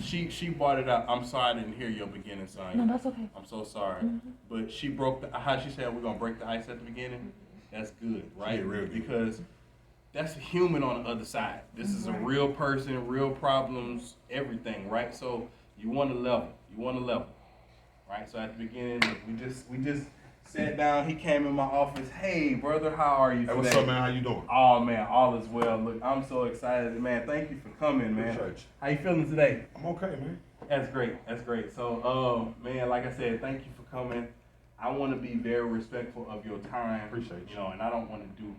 she brought it up. I'm sorry I didn't hear your beginning, son. No, that's okay. I'm so sorry. But she broke the, how she said we're gonna break the ice at the beginning. That's good, right? Yeah, real good. Because that's a human on the other side. This is a real person, real problems, everything, right? So you want to level. You want to level, right? So at the beginning, we just sat down. He came in my office. Hey, brother, how are you today? Hey, what's up, man? How you doing? Oh man, all is well. Look, I'm so excited, man. Thank you for coming, man. Appreciate you. How you feeling today? I'm okay, man. That's great. That's great. So, man, like I said, thank you for coming. I want to be very respectful of your time. Appreciate you. You know, and I don't want to do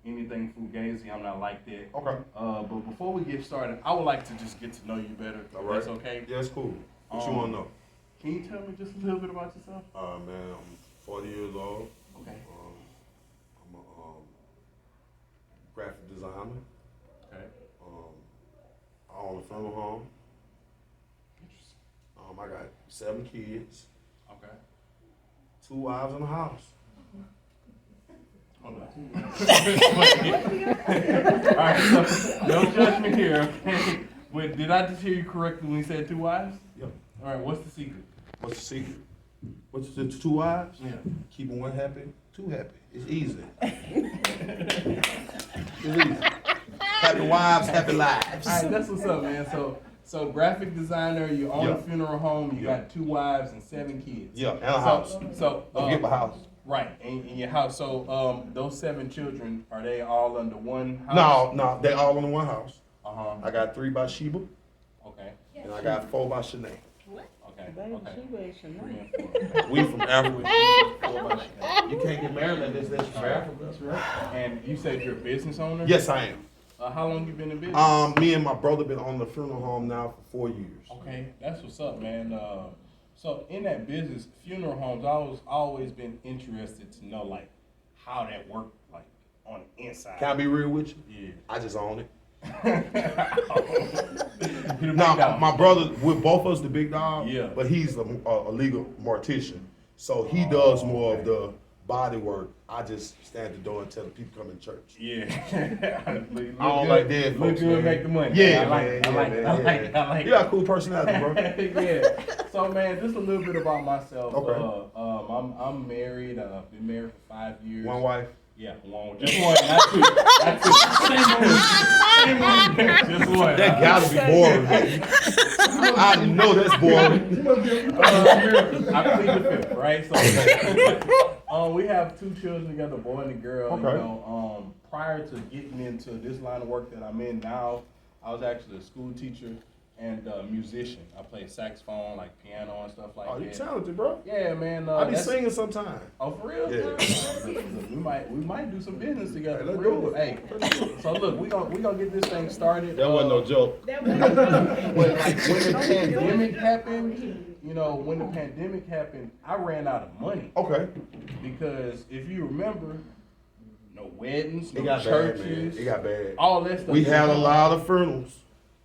anything fugazi. I'm not like that. Okay. But before we get started, I would like to just get to know you better. All If right. That's okay. Yeah, it's cool. What you want to know? Can you tell me just a little bit about yourself? Man, I'm 40 years old. Okay. I'm a graphic designer. Okay. I own a funeral home. Interesting. I got 7 kids, Okay. 2 wives and a house. Hold on. All right, so no judgment here, okay? But did I just hear you correctly when you said 2 wives? Yep. All right, what's the secret? What's the secret? What's the 2 wives? Yeah. Keeping 1 happy, 2 happy. It's easy. It's easy. Happy wives, happy lives. All right, that's what's up, man. So graphic designer, you own Yeah. a funeral home, you Yeah. got 2 wives and 7 kids. Yeah, and a house. So Don't forget my house. right, in your house. So those 7 children, are they all under one house? No, they all in one house. Uh-huh. I got 3 by Sheba, Okay. and I got 4 by Shanae. Okay. Baby, Okay. she wears Chanel. 3 and 4. We from Africa. 4 by Chanel. You can't get married like this. That's from Africa. That's right. And you said you're a business owner? Yes, I am. How long you been in business? Me and my brother been on the funeral home now for 4 years. Okay, that's what's up, man. So in that business, funeral homes, I was always been interested to know like how that worked, like on the inside. Can I be real with you? Yeah. I just own it. You the big Now, dog. my brother, with both of us, the big dog. Yeah. But he's a legal mortician, so he does more of the body work. I just stand at the door and tell the people come in church. Yeah. Look I don't good. like dead Look folks, good, man. make the money. Yeah, I like man. it. I Yeah, like man. it. I like it. I like You got a cool personality, bro. Yeah. So man, just a little bit about myself. Okay. I'm married. Been married for 5 years. One wife. Yeah, one. Just one, not 2. Not 2. Same one. Just one. That gotta be boring. I know that's boring. I plead the fifth, right? So, we have 2 children together, a boy and a girl. Okay. You know, prior to getting into this line of work that I'm in now, I was actually a school teacher and a musician. I play saxophone, like piano and stuff like Oh, you that. talented, bro. Yeah, man. I be that's- singing sometime. Oh, for real? Yeah. Look, we might do some business together. Hey, let's for real. do it. Hey, so look, we gonna get this thing started. That wasn't no joke. when the pandemic happened, you know, when the pandemic happened, I ran out of money Okay. because if you remember, no weddings, It no got churches, bad, man. It got bad. all that stuff. We had a lot of funerals.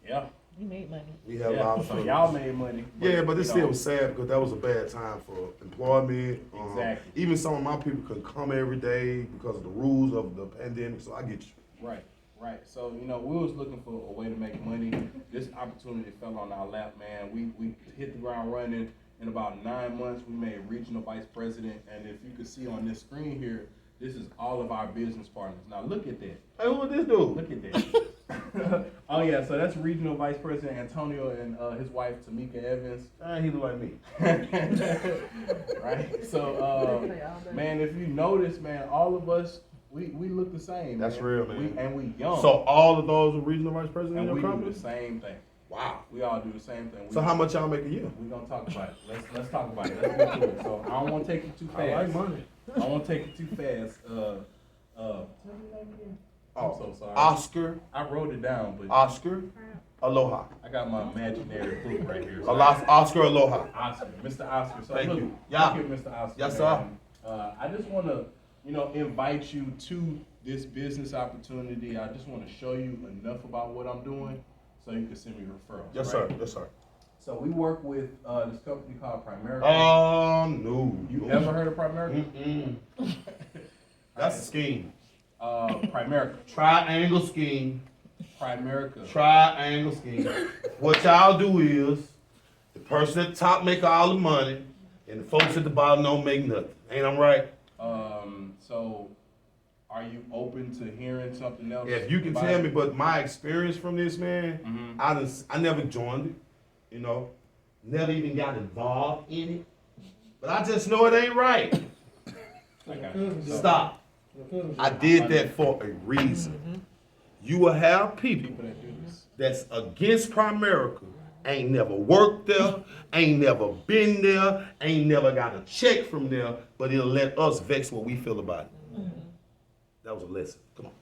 Yeah, You made money. We had a lot of So funerals. y'all made money. Yeah, but it you still know, was sad because that was a bad time for employment. Exactly. Even some of my people couldn't come every day because of the rules of the pandemic. So I get you. Right, right. So, you know, we was looking for a way to make money. This opportunity fell on our lap, man. We hit the ground running. In about 9 months, we made regional vice president. And if you can see on this screen here, this is all of our business partners. Now, look at that. Hey, who would this do? Look at that. Oh, yeah. So that's regional vice president Antonio and his wife, Tamika Evans. He look like me. Right? So, man, if you notice, man, all of us, we look the same. That's man. real, man. We young. So all of those are regional vice president and in we your do company? the same thing. Wow. We all do the same thing. So how much y'all make a year? We gonna talk about it. Let's talk about it. Let's get to it. So I don't want to take it too fast. I like money. I don't want to take it too fast. I'm so sorry. Oscar. I wrote it down, but Oscar. Aloha. I got my imaginary book right here. Oscar Aloha. Oscar, Mr. Oscar. So Thank look, you. Yeah. Thank you, Mr. Oscar. Yes, man. I just want to, invite you to this business opportunity. I just want to show you enough about what I'm doing so you can send me referrals. Yes, right? sir. Yes, sir. So we work with this company called Primerica. No. You ever heard of Primerica? Mm-mm. That's a scheme. Primerica. Triangle scheme. Primerica. Triangle scheme. what y'all do is the person at the top make all the money, and the folks at the bottom don't make nothing. Ain't I right? So are you open to hearing something else? If you can about tell it? me, but my experience from this, man, I never joined it, you know, never even got involved in it, but I just know it ain't right. I got you. So, Stop. I did that for a reason. You will have people people that do this. that's against Primerica, ain't never worked there, ain't never been there, ain't never got a check from there, but it'll let us vex what we feel about it. That was a lesson. Come on.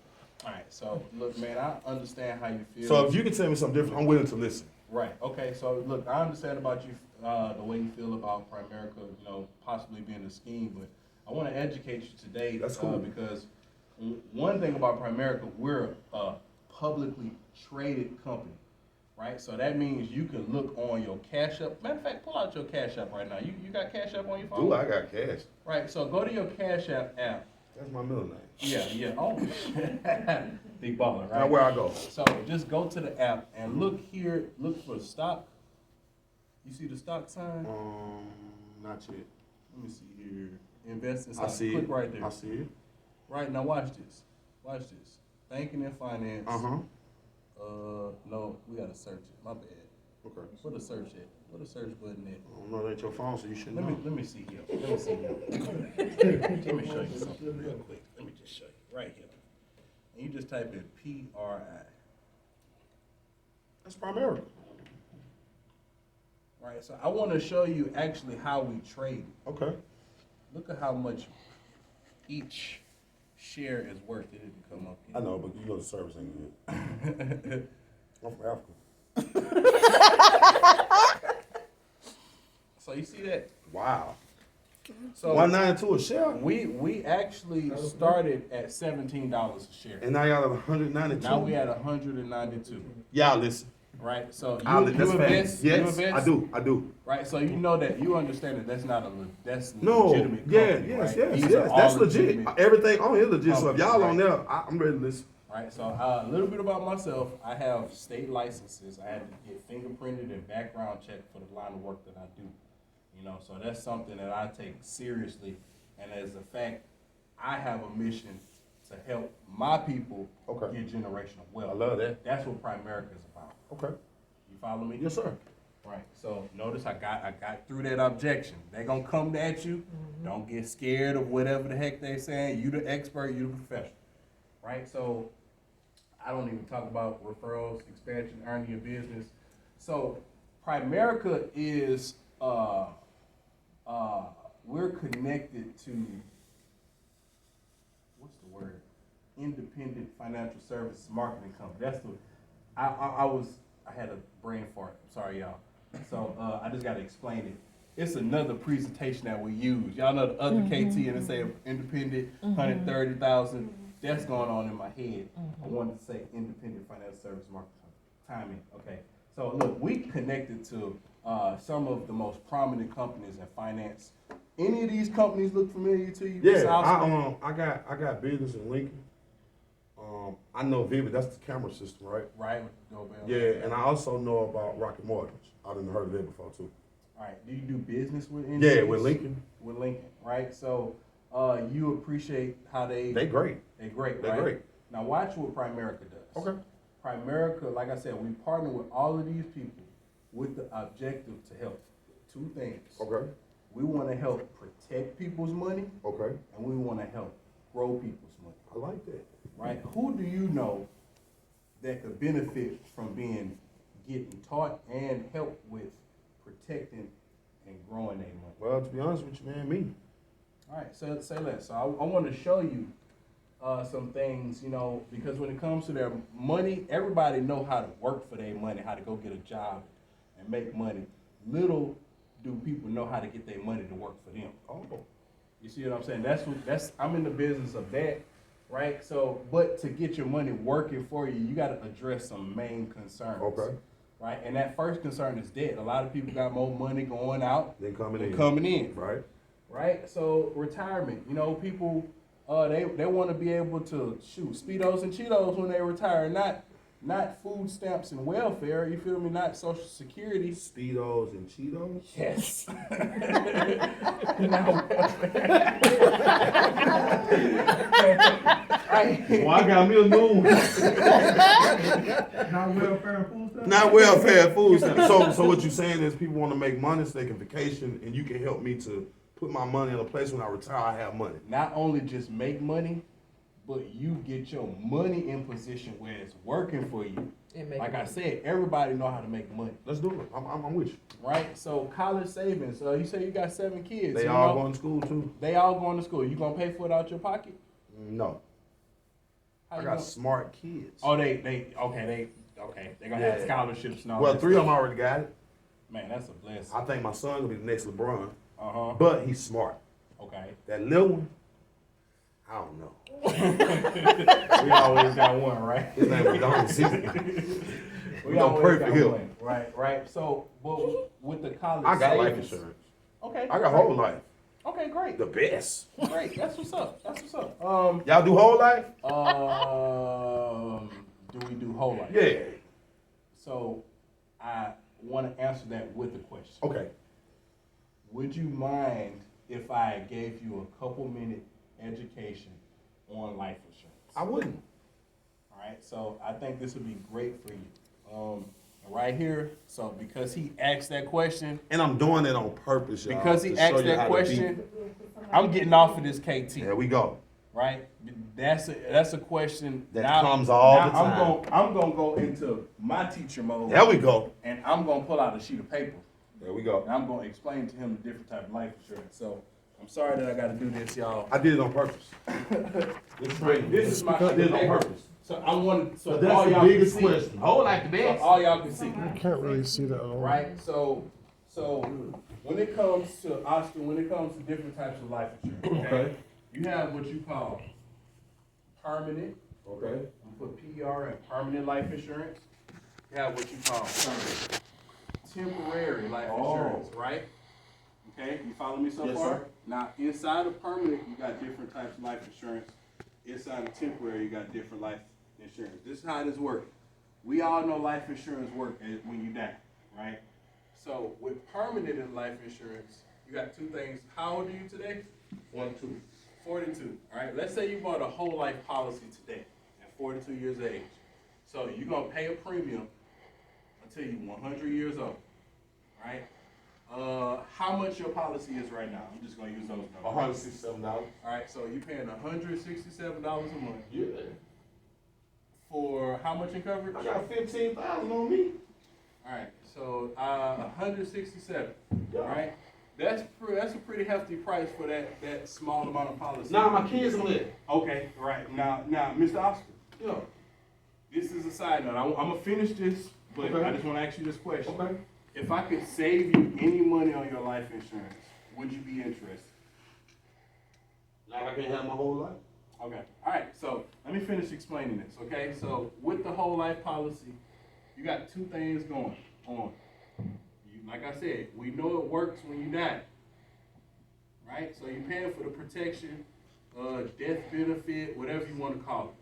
All right, so look, man, I understand how you feel. So if you can tell me something different, I'm willing to listen. Right. Okay. So look, I understand about you, the way you feel about Primerica, you know, possibly being a scheme, but I want to educate you today. That's cool. Because one thing about Primerica, we're a publicly traded company, right? So that means you can look on your Cash App. Matter of fact, pull out your Cash App right now. You got Cash App on your phone? Ooh, I got cash. Right. So go to your Cash App app. That's my middle name. Yeah. Oh, big baller, right? Now where I go? So just go to the app and look here, look for stock. You see the stock sign? Not yet. Let me see here. Invest in I stock. see Click it. right there. I see it. Right, now watch this. Watch this. Banking and finance. No, we gotta search it. My bad. Okay. Where the search at? Where the search button at? I don't know, that ain't your phone, so you should know. Let me see here. Let me see here. Let me show you something real quick. Let me just show you. Right here. And you just type in PRI. That's Primerica. Right, so I want to show you actually how we trade. Okay. Look at how much each share is worth. It didn't come up I here. know, but you know the service ain't good. I'm from Africa. So you see that? Wow. So 192 a share? we actually started at $17 a share. And now y'all at 192? Now we at 192. Y'all listen. Right, so I'll, you that's invest. fast. Yes, you invest. I do. Right, so you know that you understand that that's not that's No, legitimate. yeah, Company, yes, right? These yes. are all That's legit. legitimate. Everything on here legit. So if y'all companies, on there, I'm ready to listen. Right, so a little bit about myself. I have state licenses. I had to get fingerprinted and background checked for the line of work that I do. You know, so that's something that I take seriously. And as a fact, I have a mission to help my people Okay. get generational wealth. I love that. That's what Primerica is about. Okay. You follow me? Yes, sir. Right. So notice I got through that objection. They gonna come at you. Don't get scared of whatever the heck they saying. You the expert. You the professional. Right. So I don't even talk about referrals, expansion, earning your business. So Primerica is we're connected to what's the word? Independent financial services marketing company. That's the I had a brain fart. I'm sorry, y'all. So I just got to explain it. It's another presentation that we use. Y'all know the other KT and it say independent, 130,000. That's going on in my head. I wanted to say independent financial service marketing timing. Okay. So look, we connected to some of the most prominent companies in finance. Any of these companies look familiar to you? Yeah, besides- I got business in Lincoln. I know Vivid, that's the camera system, right? Right, with the doorbell. Yeah, and I also know about Rocket Mortgage. I didn't heard of that before too. All right. Do you do business with any? Yeah, of with these? Lincoln. With Lincoln, right? So you appreciate how They great. they're great, They're right? great. Now watch what Primerica does. Okay. Primerica, like I said, we partner with all of these people with the objective to help two things. Okay. We want to help protect people's money, Okay. and we want to help grow people's money, I like that. right? Who do you know that could benefit from getting taught and help with protecting and growing their money? Well, to be honest with you, man, me. All right, so say less. So I want to show you some things, you know, because when it comes to their money, everybody know how to work for their money, how to go get a job and make money. Little do people know how to get their money to work for them. Oh. You see what I'm saying? That's I'm in the business of that, right? So, but to get your money working for you, you got to address some main concerns. Okay. Right, and that first concern is debt. A lot of people got more money going out Then coming than in. coming in. Right. Right? So retirement, you know, people they want to be able to shoot Speedos and Cheetos when they retire, not not food stamps and welfare. You feel me? Not Social Security. Speedos and Cheetos. Yes. Not welfare. Right. Well, I got me a new one. Not welfare and food stuff? Not welfare food stamps. So what you saying is people want to make money so they can vacation, and you can help me to put my money in a place when I retire, I have money. Not only just make money, but you get your money in position where it's working for you. Like I said, everybody know how to make money, Let's do it. I'm with you. right? So college savings. You say you got 7 kids. They you all know, going to school too? They all going to school. You gonna pay for it out your pocket? No. How I you got gonna- smart kids. Oh, they okay. They gonna have Yeah. scholarships and all Well, that 3 of stuff. them already got it. Man, that's a blessing. I think my son gonna be the next LeBron, Uh-huh. but he's smart. Okay. That little one, I don't know. We always got one, right? His name was Don C. We gonna always pray got for him. one. Right. So, but with the college I got life savings- insurance. Okay. I got whole life. Okay, great. The best. Great. That's what's up. Y'all do whole life? Do we do whole life? Yeah. So, I want to answer that with a question. Okay. Would you mind if I gave you a couple minute education on life insurance? I wouldn't. All right, so I think this would be great for you. Right here, so because he asked that question, And I'm doing it on purpose, y'all. because he to show asked you that how to be. question, I'm getting off of this KT, There we go. right? That's a question That comes all the time. I'm gonna go into my teacher mode, There we go. and I'm gonna pull out a sheet of paper, There we go. and I'm gonna explain to him the different type of life insurance. So I'm sorry that I got to do this, y'all. I did it on purpose. This is my I did it on purpose. So I wanted so But all that's the y'all can biggest see. question. Whole life the So best. all y'all can see. Can't really see that at all. Right? So when it comes to Austin, when it comes to different types of life insurance, Okay. you have what you call permanent. Okay. You put PER in permanent life insurance. You have what you call temporary life insurance, right? Okay, you follow me so Yes, far? sir. Now, inside of permanent, you got different types of life insurance. Inside of temporary, you got different life insurance. This is how this works. We all know life insurance work when you die, right? So with permanent life insurance, you got two things. How old are you today? 42. 42. All right. Let's say you bought a whole life policy today at 42 years of age. So you're gonna pay a premium until you're 100 years old. Right? How much your policy is right now? I'm just gonna use those numbers. $167. All right. So you're paying $167 a month Yeah. for how much in coverage? I got 15,000 on me. All right. So 167. Yeah. All right. That's a pretty hefty price for that small amount of policy. Now my kids on it. Okay, right. Now, Mr. Austin, Yeah. this is a side note. I'm gonna finish this, but Okay. I just want to ask you this question. Okay. If I could save you any money on your life insurance, would you be interested? Like I can't have my whole life. Okay. All right. So let me finish explaining this. Okay. So with the whole life policy, you got two things going on. Like I said, we know it works when you die. Right? So you're paying for the protection, death benefit, whatever you want to call it.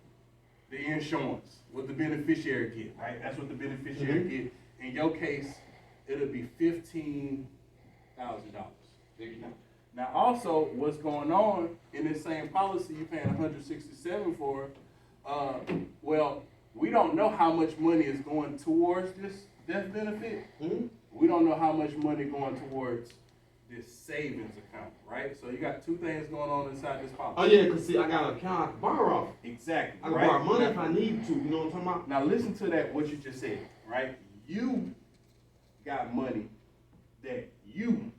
The insurance, what the beneficiary get, right? That's what the beneficiary get. In your case, it'll be $15,000. Now also, what's going on in this same policy you're paying $167 for, well, we don't know how much money is going towards this death benefit. Hmm? We don't know how much money going towards this savings account, right? So you got two things going on inside this policy. Oh yeah, cause see, I got an account I can borrow off. Exactly. I can right? borrow money if Now- I need to. You know what I'm talking about? Now listen to that, what you just said, right? You got money that you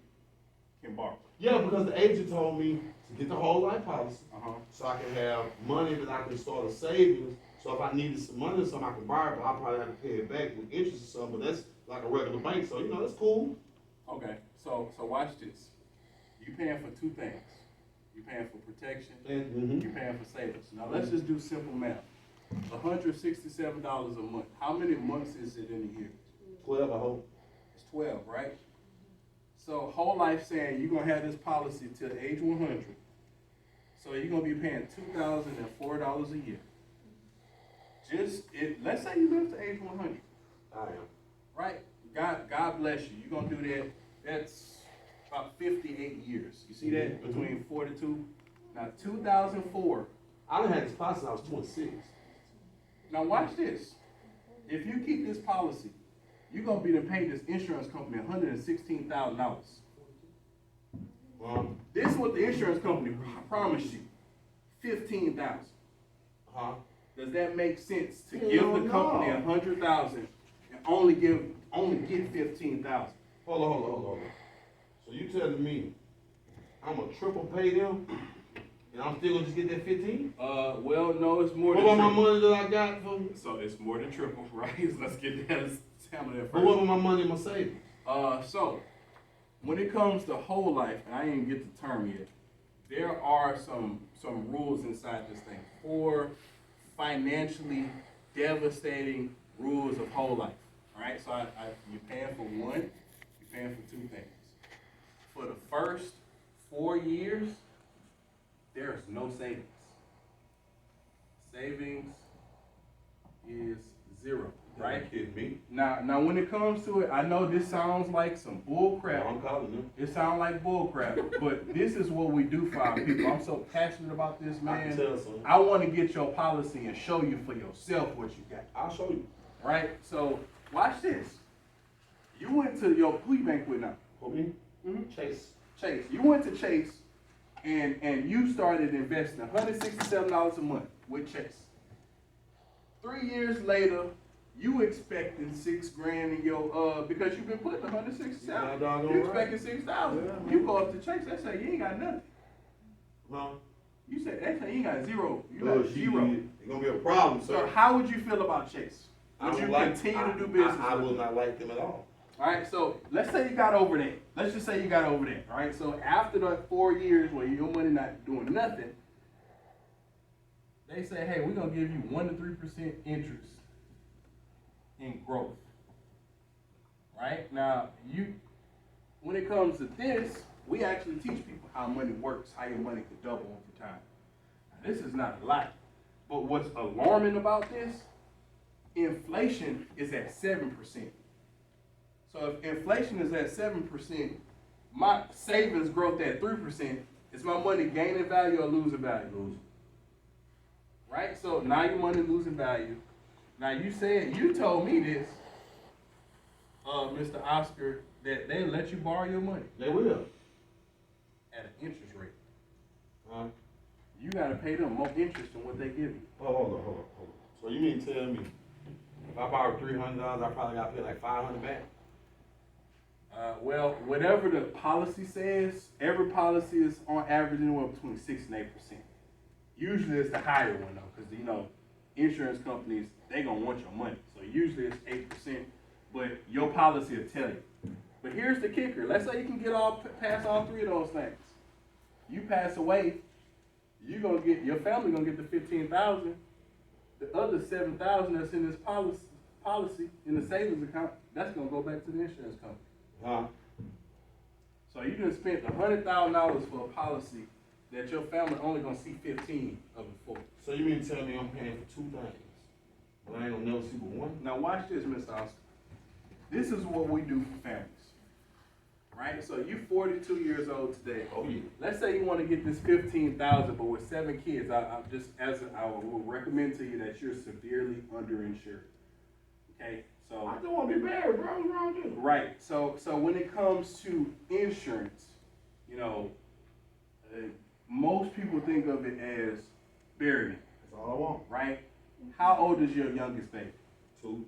can borrow. Yeah, because the agent told me to get the whole life policy, Uh-huh. so I can have money that I can start a savings. So if I needed some money, something I can borrow, but I'll probably have to pay it back with interest or something. But that's like a regular bank, so you know that's cool. Okay, so watch this. You paying for two things. You paying for protection, And you paying for savings. Now let's just do simple math. $167 a month. How many months is it in a year? 12, I hope. It's 12, right? So whole life saying you're gonna have this policy till age 100. So you're gonna be paying $2,004 a year. let's say you live to age 100, I am. right? God bless you. You're gonna do that. That's about 58 years. You see that? Mhm. Between 42. Now 2004. I done had this policy since I was 26. Now watch this. If you keep this policy, you're gonna be to pay this insurance company $116,000. This is what the insurance company promised you. 15,000. Huh? Does that make sense to Hell give the no. company 100,000 and only get 15,000? Hold on. So you telling me I'm gonna triple pay them and I'm still gonna just get that 15? Well, no, it's more What than about my triple. money that I got from? So it's more than triple, right? Let's get that. Let's handle that But what first. about my money in my savings? So when it comes to whole life, and I didn't get the term yet, there are some rules inside this thing. 4 financially devastating rules of whole life. All right, so you're paying for one, you're paying for 2 things. For the first 4 years, there is no savings. Savings is 0, right? You kidding me? Now, when it comes to it, I know this sounds like some bull crap. I'm calling them. It sounds like bull crap, but this is what we do for our people. I'm so passionate about this, I man. can tell, son. I want to get your policy and show you for yourself what you got, I'll show you. right? So watch this. You went to who you bank with now? For me? Mhm. Chase. Chase. You went to Chase, and you started investing $167 a month with Chase. 3 years later, you expecting $6,000 in your because you've been putting 167. Yeah, doggone You right. expecting 6,000. Yeah. You go up to Chase, they say you ain't got nothing. No. You said they say you ain't got 0. You Oh, got 0. It's gonna be a problem, So sir. how would you feel about Chase? I Would don't you like- continue to do business? I with will them? not like them at all. All right, so let's say you got over that. Let's just say you got over that. All right, so after the 4 years where your money not doing nothing, they say, hey, we're gonna give you 1 to 3% interest in growth. Right now, when it comes to this, we actually teach people how money works, how your money could double over time. Now, this is not a lot, but what's alarming about this? Inflation is at 7%. So if inflation is at 7%, my savings growth at 3%, is my money gaining value or losing value? Losing. Right? So now your money losing value. Now you told me this, Mr. Oscar, that they let you borrow your money They will. at an interest rate. Huh? You gotta pay them more interest than what they give you. Hold on. So you mean to tell me if I borrow $300, I probably gotta pay like $500 back? Well, whatever the policy says, every policy is on average anywhere between 6 and 8%. Usually it's the higher one though, because insurance companies, they gonna want your money. So usually it's 8%, but your policy will tell you. But here's the kicker. Let's say you can get past all 3 of those things. You pass away, your family gonna get the 15,000. The other 7,000 that's in this policy in the savings account, that's gonna go back to the insurance company. Huh? So you done spent $100,000 for a policy that your family only gonna see 15 of it for. So you mean to tell me I'm paying for 2 things, but I ain't gonna never see but one? Now watch this, Mr. Oscar. This is what we do for families. Right? So you 42 years old today. Oh yeah. Let's say you want to get this 15,000, but with 7 kids, I will recommend to you that you're severely underinsured. Okay? So I don't want to be married, bro. What's wrong with you? right. So when it comes to insurance, most people think of it as burial, That's all I want. right? How old is your youngest baby? 2.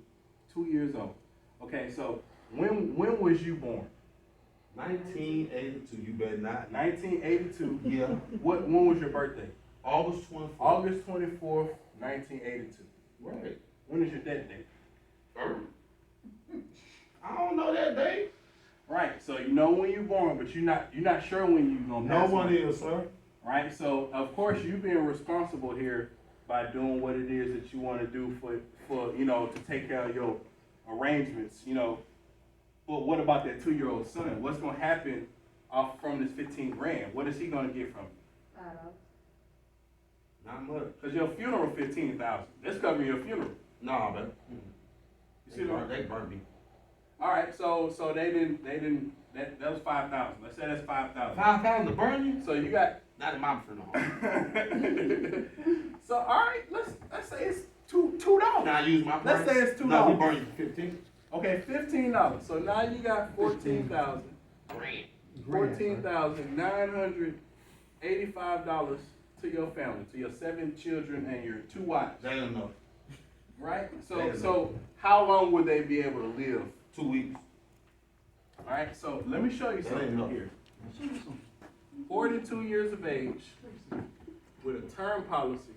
2 years old. Okay, so when was you born? 1982. You better not. 1982. Yeah. When was your birthday? August 24th. August 24th, 1982. Right. When is your death date? I don't know that day. Right. So you know when you're born, but you're not sure when you're gonna No pass one away. is, sir. Right. So of course you being responsible here by doing what it is that you want to do for to take care of your arrangements. But what about that 2-year-old son? What's gonna happen off from this 15 grand? What is he gonna get from it? Not much. Cause your funeral 15,000. That's covering your funeral. Nah, man. You see what? They burnt me. All right, so they didn't. That was 5,000. Let's say that's 5,000. 5,000 to burn you? So you got. Not in my funeral. So all right, let's say it's $2. Now I use my Let's price. say it's $2. Now we burn you for 15. Okay, $15. So now you got 14,000. $14,985 to your family, to your 7 children and your 2 wives. That ain't enough. Right? That So how long would they be able to live? 2 weeks. All right. So let me show you That ain't something enough. here. 42 years of age with a term policy.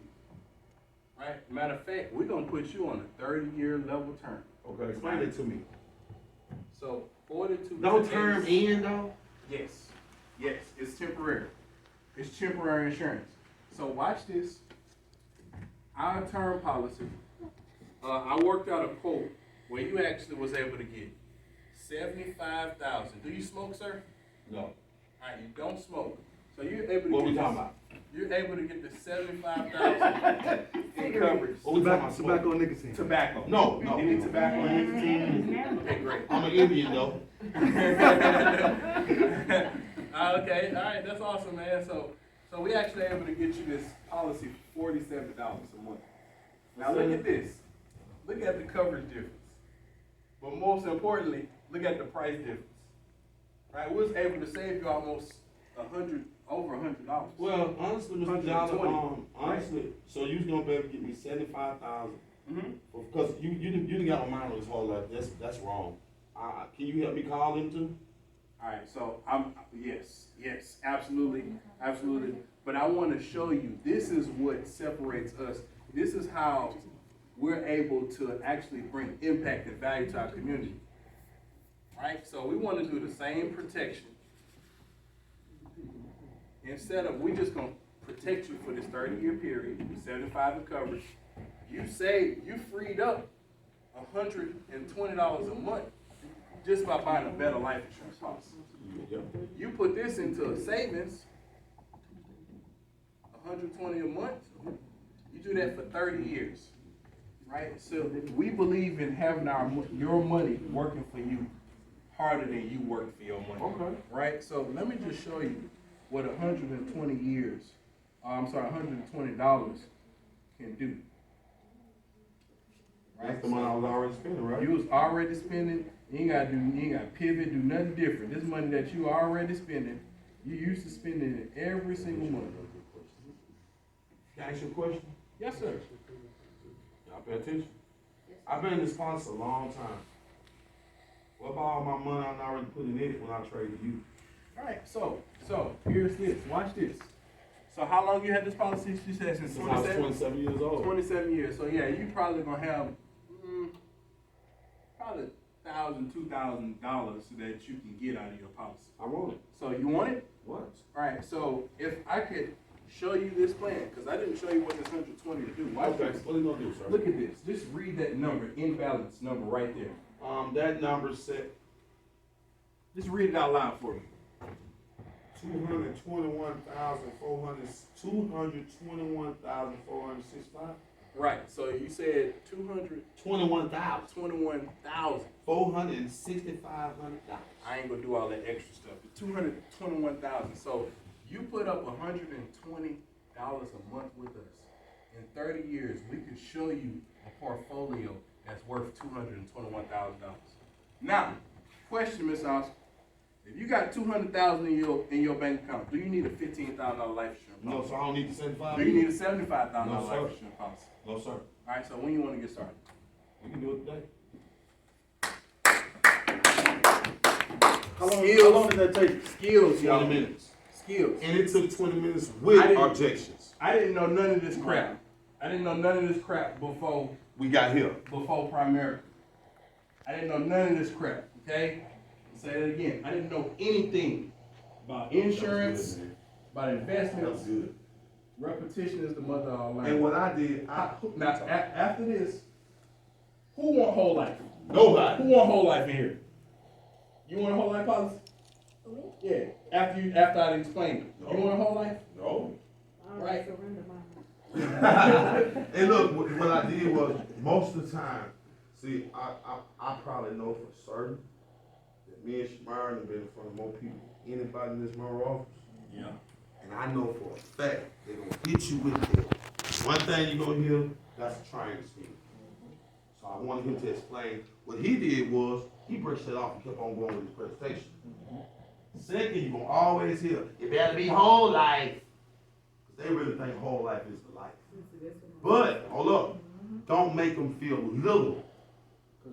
Right? Matter of fact, we're gonna put you on a 30-year level term. Okay, explain it to me. So 42. No to term 80. in though? Yes, yes, it's temporary. It's temporary insurance. So watch this. Our term policy, I worked out a quote where you actually was able to get 75,000. Do you smoke, sir? No. All right, you don't smoke. So you're able to What get we this, talking about? You're able to get the 75,000 in coverage. What we talking about? Tobacco and nicotine. Tobacco. No. Any tobacco and nicotine? Okay, great. I'm an Indian though. Okay, all right, that's awesome, man. So we actually able to get you this policy for $47 a month. Now look at this. Look at the coverage difference. But most importantly, look at the price difference. Right, we was able to save you almost over $100. Well, honestly, Mr. Dollar, 120. honestly, so you gonna be able to get me 75,000 Mm-hmm. because you done got my mind on this whole lot. That's wrong. Can you help me call him too? All right, so yes, absolutely. But I want to show you, this is what separates us. This is how we're able to actually bring impact and value to our community. Right? So we want to do the same protection. Instead of, we just gonna protect you for this 30-year period, 75 in coverage. You freed up $120 a month just by buying a better life insurance policy. Yep. You put this into a savings, $120 a month. You do that for 30 years, right? So we believe in having your money working for you harder than you work for your money. Okay. Right? So let me just show you what $120 can do. That's the money I was already spending, right? You was already spending. You ain't gotta pivot, do nothing different. This money that you already spending, you used to spending it every single month. Can I ask you a question? Yes, sir. Y'all pay attention. I've been in this policy a long time. What about all my money I'm already putting in it when I trade to you? All right. So here's this. Watch this. So how long you had this policy? You said since Since I was 27 years old. 27 years. So yeah, you probably gonna have probably $1,000, $2,000 that you can get out of your policy. I want it. So you want it? What? All right. So if I could show you this plan, because I didn't show you what this 120 to do. Watch Okay, this. what are you gonna do, sir? Look at this. Just read that number, imbalance number right there. That number set Just read it out loud for me. 221,465. Right. So you said 21,000. 221,000. $465. I ain't gonna do all that extra stuff. 221,000. So you put up $120 a month with us. In 30 years, we could show you a portfolio that's worth $221,000. Now, question, Miss Oscar. If you got $200,000 in your bank account, do you need a $15,000 life insurance No, policy? so I don't need the 75. Do you need a $75,000 No, sir. life insurance policy? No, sir. All right. So when you want to get started? We can do it today. How long did that take? Skills, y'all. 20 minutes. Skills. And it took 20 minutes with I didn't- objections. I didn't know none of this crap. I didn't know none of this crap before We got here. Primerica. I didn't know none of this crap, okay? I'll say that again. I didn't know anything about insurance, That was good, man. about That was investments. good. Repetition is the mother of all And learning. what I did, Now, after this, who want whole life? nobody. Who want whole life in here? You want a whole life policy? Yeah. After I explained it. No. You want a whole life? No. Right. And look, what I did was, most of the time, see, I probably know for certain that me and Shamar have been in front of more people than anybody in this Monroe office. Yeah. And I know for a fact they're gonna hit you with that. One thing you're gonna hear, that's a triangle scheme. So I wanted him to explain. What he did was, he brushed it off and kept on going with his presentation. Second, you're gonna always hear, it better be whole life. They really think whole life is the life. But, hold up, don't make them feel little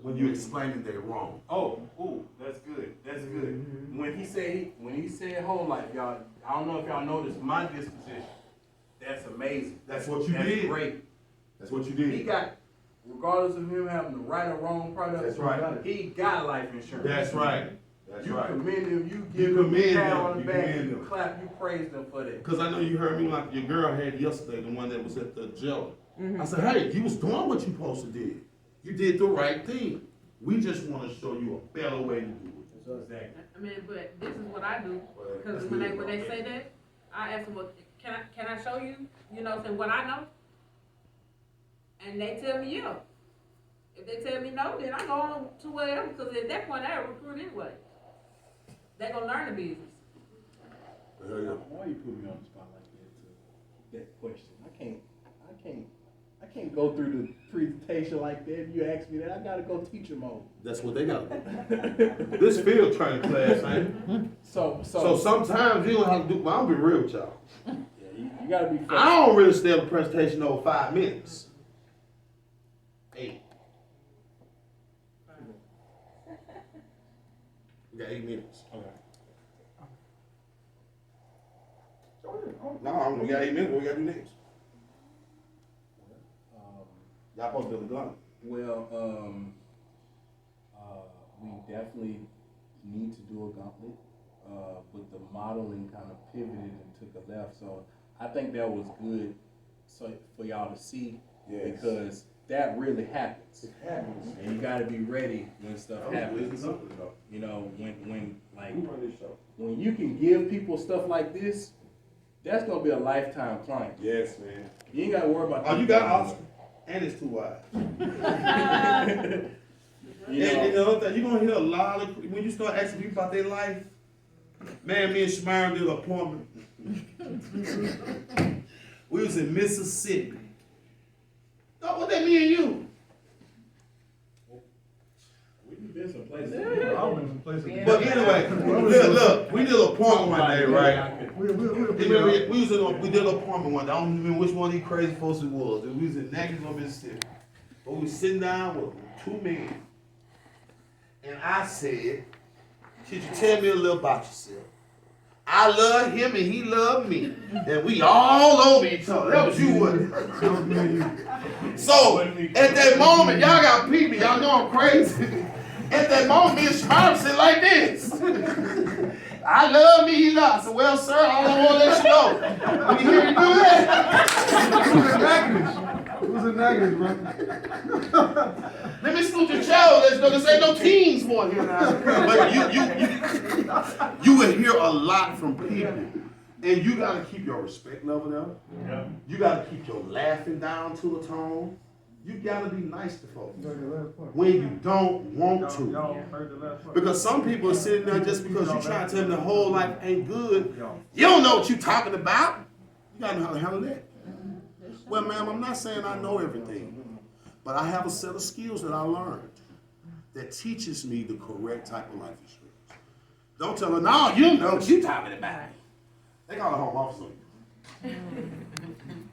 when you explaining they're wrong. Oh, ooh, that's good. That's good. When he said whole life, y'all, I don't know if y'all noticed my disposition. That's amazing. That's what you That's did. great. That's what you He did. got, regardless of him having the right or wrong product, That's right. he got life insurance. That's right. That's You right. commend him, you You give him a commend pat him. on the You back, commend you him. clap, you praise them for that. Because I know you heard me like your girl had yesterday, the one that was at the jail. I said, hey, you was doing what you supposed to do. You did the right thing. We just want to show you a better way to do it. Exactly. I mean, but this is what I do, Well, because that's when good. they say that, I ask them, well, can I show you, what I know? And they tell me, yeah. If they tell me no, then I go on to whatever, because at that point, I recruit anyway. They gonna learn the business. Why you put me on the spot like that? That question, I can't go through the presentation like that. You ask me that, I gotta go teach them all. That's what they got to do. This field training class, man. So So sometimes you don't have to do, well, I'm gonna be real with y'all. yeah, you gotta be. I don't really stay on the presentation over 5 minutes. 8. We got 8 minutes. Okay. No, we got 8 minutes. What we got to do next? Y'all supposed to do the gun. Well, we definitely need to do a gauntlet, but the modeling kind of pivoted and took a left. So I think that was good, so for y'all to see, Yes. because that really happens, It happens. and you got to be ready when stuff happens. Something though. You know, when like We run this show. when you can give people stuff like this, that's gonna be a lifetime client. Yes, man. You ain't got to worry about. Oh, you got Oscar. And it's too wide. You And know, the other thing, you're gonna hear a lot of, when you start asking people about their life, man, me and Shamar did an appointment. We was in Mississippi. Oh, what that mean you? we've been some places. I've been some places. But anyway, look, we did an appointment one day, right? We We did an appointment one day. I don't remember which one of these crazy folks it was. We was in Nashville, Mississippi. But we was sitting down with 2 men. And I said, could you tell me a little about yourself? I love him and he loved me. And we all over each other. That was you, wasn't it? So, at that moment, y'all got people, y'all know I'm crazy. At that moment, me and Shamar sit like this. I love me, he loves. I said, well, sir, all I want to let you know. When you hear me do that, It was a negative, bro. let me salute your child. There's ain't no teens for here now. But you will hear a lot from people. And you got to keep your respect level up. Yeah. You got to keep your laughing down to a tone. You got to be nice to folks You heard the last part. when you don't want to. Y'all heard the last part. Because some people are sitting there just because you trying to tell them the whole life ain't good. Y'all. You don't know what you talking about. You gotta know how to handle that. Well, ma'am, I'm not saying I know everything, but I have a set of skills that I learned that teaches me the correct type of life insurance. Don't tell her, no, you know what you talking about. They call it home officer.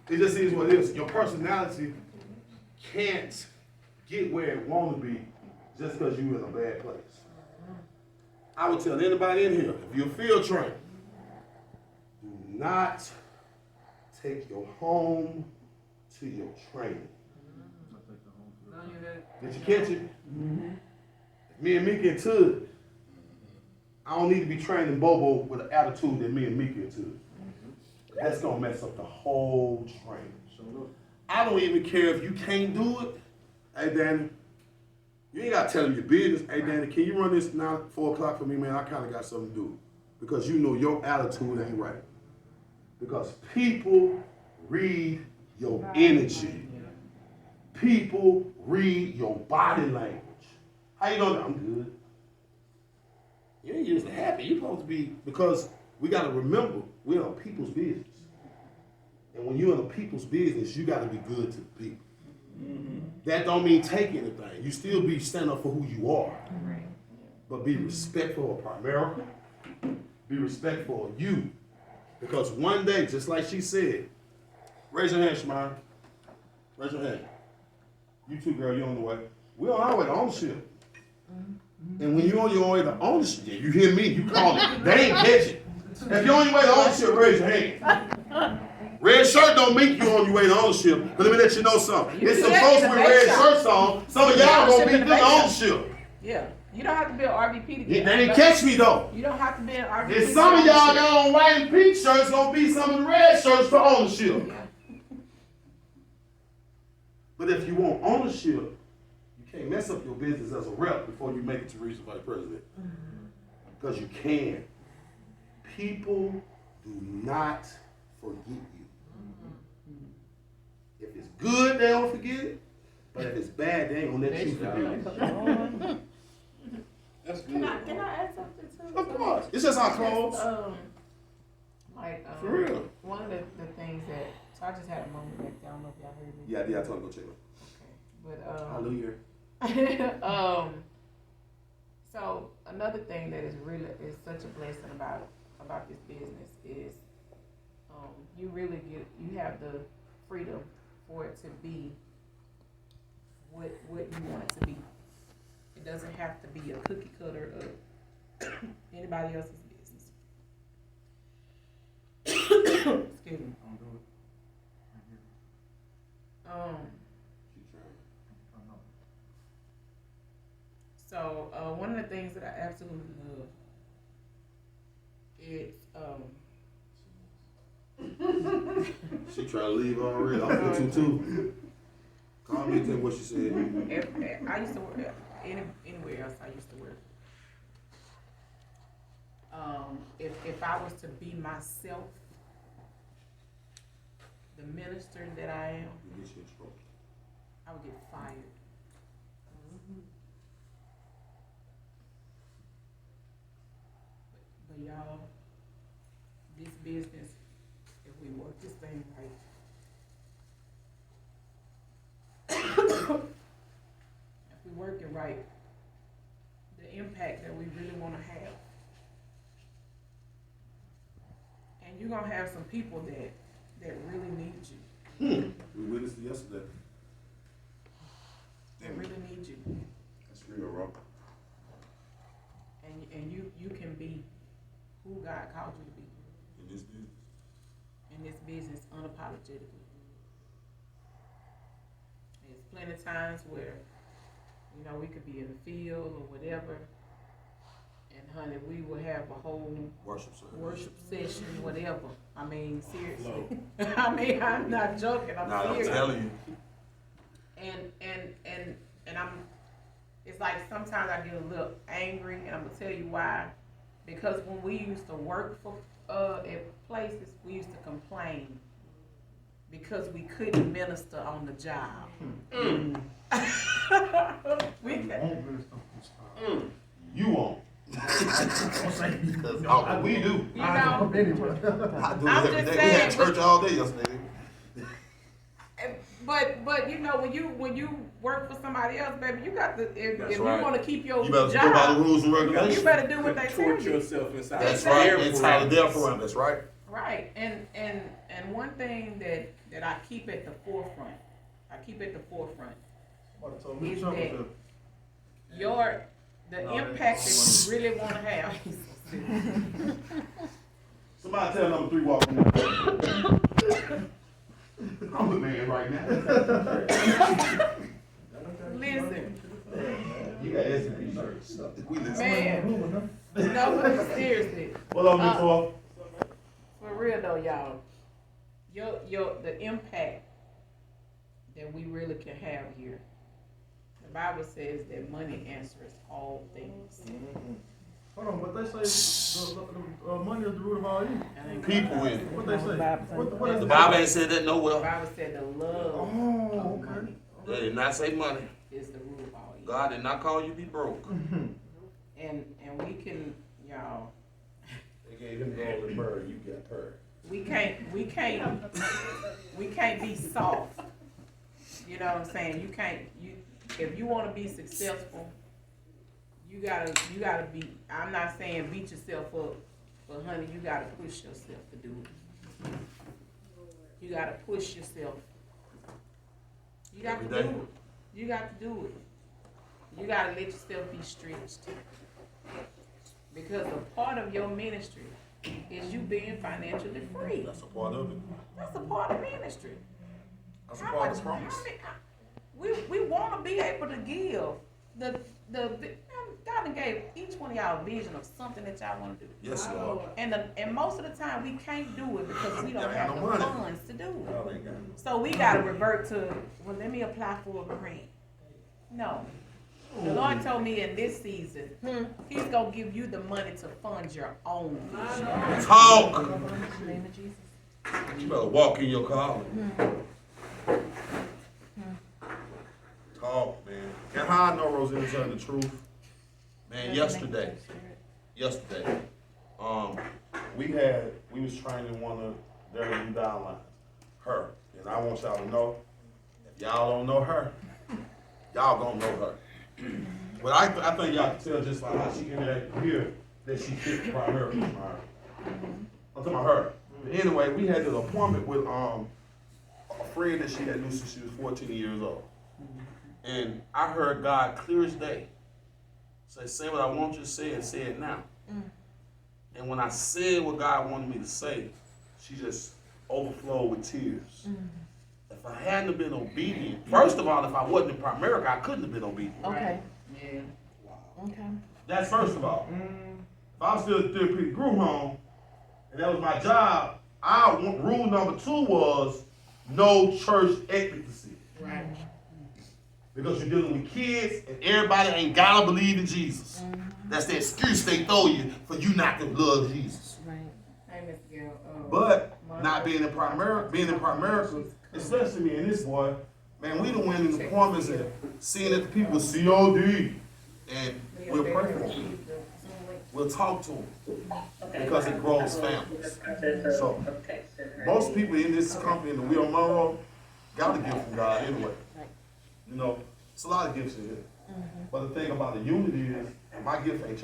It just is what it is. Your personality can't get where it want to be just because you're in a bad place. I would tell anybody in here, if you're a field trainer, do not take your home to your training. On your head. Did you catch it? If me and Mika into it, I don't need to be training Bobo with an attitude that me and Mika into it. That's gonna mess up the whole training. I don't even care if you can't do it. Hey, Danny, you ain't gotta tell him your business. Hey, Danny, can you run this now 4 o'clock for me, man? I kind of got something to do. Because you know your attitude ain't right. Because people read your energy. People read your body language. How you doing? I'm good. You ain't usually happy. You're supposed to be, because we got to remember, we're in a people's business. And when you're in a people's business, you got to be good to the people. That don't mean take anything. You still be stand up for who you are. Right. But be respectful of Primerica. Be respectful of you. Because one day, just like she said, raise your hand, Shemaya. Raise your hand. You too, girl, you on the way. We're on our way to ownership. And when you're on your way to ownership, yeah, you hear me, you call it. They ain't catch it. If you're on your way to ownership, raise your hand. Red shirt don't make you on your way to ownership. But let me let you know something. You It's can some get folks in the with bake red shop. shirts on. Some of y'all gonna be in the through the bake shop. ownership. Yeah. You don't have to be an RVP to They get didn't catch me though. You don't have to be an RVP. And some of y'all got on white and pink shirts, gonna be some of the red shirts for ownership. Yeah. But if you want ownership, you can't mess up your business as a rep before you make it to regional vice president. Because you can. People do not forget you. If it's good, they don't forget it. But if it's bad, they ain't gonna let you forget it. That's good. Can I add something too? Of course. It's just our clothes. For real. One of the things that, so I just had a moment back there. I don't know if y'all heard me. Yeah, I told him to go check it. Okay. But Hallelujah. so another thing that is such a blessing about this business is you have the freedom for it to be what you want it to be. It doesn't have to be a cookie cutter of anybody else's business. Excuse me. So one of the things that I absolutely love is She trying to leave already. I'm for too. Call me and tell me what she said. I used to work anywhere else. I used to work. If I was to be myself, the minister that I am, I would get fired. But y'all, this business, if we work this thing right, if we work it right, the impact that we really want to have. And you're going to have some people that really need you. We witnessed it yesterday. That really need you. That's real, bro. And you can be who God called you to be In this business. in this business unapologetically. There's plenty of times where, we could be in the field or whatever, and honey, we will have a whole worship session, whatever. I mean, seriously. I mean, I'm not joking. I'm serious. I'm telling you. And it's like sometimes I get a little angry, and I'm gonna tell you why. Because when we used to work for at places, we used to complain because we couldn't minister on the job. You won't. Because we do. You know, I do it I'm every just day. We had saying, church all day yesterday. but when you work for somebody else, baby, you got to if you right. want to keep your You better job, go by the rules and regulations. you better do what they tell Torture you. yourself inside. That's Exactly. right. Inside of their parameters, right? Right, and one thing that I keep at the forefront, is that the impact that you really want to have. Somebody tell number 3 walk in. I'm the man right now. Listen, You got S&P shirts. We listen. man, no, but seriously, What up, Miss Paul? for real though, y'all, the impact that we really can have here. The Bible says that money answers all things. Hold on, but they say? Money is the root of all evil. People in it. What they say? What is The it? Bible ain't said that The nowhere. Bible said the love Oh, of okay. money They did not say money. is the root of all evil. God did not call you to be broke. And we can, y'all, They gave him gold and bird, you got her. we can't be soft. You know what I'm saying? If you wanna be successful, you gotta be, I'm not saying beat yourself up, but honey, you gotta push yourself to do it. You gotta push yourself. You got to Every day. do it. You got to do it. You gotta let yourself be stretched. Because a part of your ministry is you being financially free. That's a part of it. That's a part of ministry. That's a part of the promise. We want to be able to give God gave each one of y'all a vision of something that y'all want to do. Yes, Lord. And most of the time we can't do it because we don't Gotta have have the no money. funds to do it. Y'all ain't got it. So we gotta revert to, well, let me apply for a grant. No. The Lord told me in this season, He's gonna give you the money to fund your own vision. Talk. In the name of Jesus. You better walk in your car. Talk, man. And how I know Roseanne telling the truth? Man, yesterday, we was training one of their new downlines, her. And I want y'all to know, if y'all don't know her, y'all gonna know her. But I think y'all can tell just by how she interacted here that she fit primarily from her. I'm talking about her. But anyway, we had an appointment with a friend that she had knew since she was 14 years old. And I heard God clear as day say what I want you to say and say it now. And when I said what God wanted me to say, she just overflowed with tears. If I hadn't been obedient, first of all, if I wasn't in Primerica, I couldn't have been obedient. Okay. Yeah. Okay. That's first of all. If I was still at Therapeutic Group Home, and that was my job, rule number 2 was no church ecstasy. Right. Because you're dealing with kids, and everybody ain't gotta believe in Jesus. That's the excuse they throw you for you not to love Jesus. Right. Hey, Miss Gail. But not being in Primerica, especially me and this boy, man, we done went in the appointments and seeing that the people with COD, and we'll pray for them. We'll talk to them because it grows families. So most people in this company, in the Will Monroe, got a gift from God anyway. You know, it's a lot of gifts in here. But the thing about the unity is, my gift ain't your